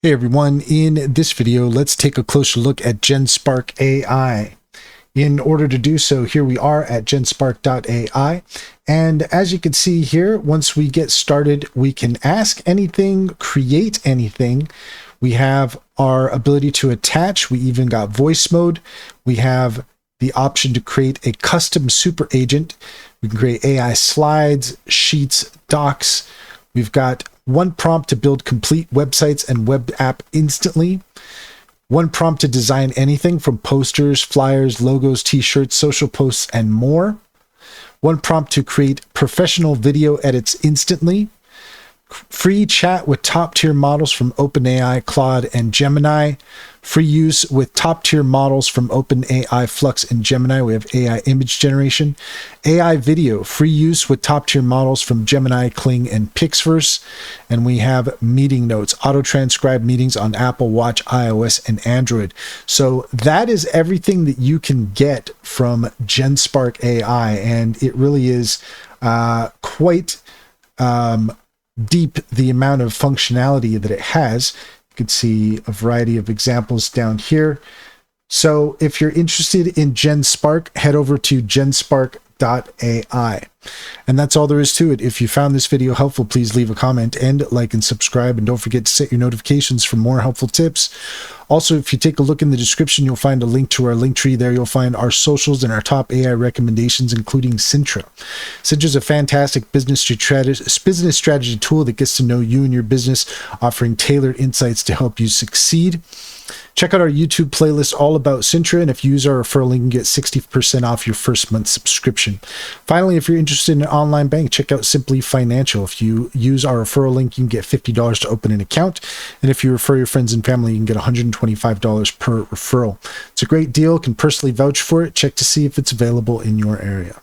Hey everyone, in this video, let's take a closer look at Genspark AI. In order to do so, here we are at genspark.ai. And as you can see here, once we get started, we can ask anything, create anything. We have our ability to attach. We even got voice mode. We have the option to create a custom super agent. We can create AI slides, sheets, docs. We've got one prompt to build complete websites and web app instantly. One prompt to design anything from posters, flyers, logos, t-shirts, social posts, and more. One prompt to create professional video edits instantly. Free chat with top-tier models from OpenAI, Claude, and Gemini. Free use with top-tier models from OpenAI, Flux, and Gemini. We have AI image generation. AI video, free use with top-tier models from Gemini, Kling, and Pixverse. And we have meeting notes, auto-transcribe meetings on Apple Watch, iOS, and Android. So that is everything that you can get from Genspark AI, and it really is quite deep, the amount of functionality that it has. You can see a variety of examples down here. So if you're interested in Genspark, head over to genspark.ai. And that's all there is to it. If you found this video helpful, please leave a comment and like and subscribe, and don't forget to set your notifications for more helpful tips. Also, if you take a look in the description, you'll find a link to our link tree. There you'll find our socials and our top AI recommendations, including Sintra. Sintra is a fantastic business strategy tool that gets to know you and your business, offering tailored insights to help you succeed. Check out our YouTube playlist all about Sintra, and if you use our referral link, you can get 60% off your first month subscription. Finally, if you're interested in an online bank, check out Simply Financial. If you use our referral link, you can get $50 to open an account, and if you refer your friends and family, you can get $125 per referral. It's a great deal. Can personally vouch for it. Check to see if it's available in your area.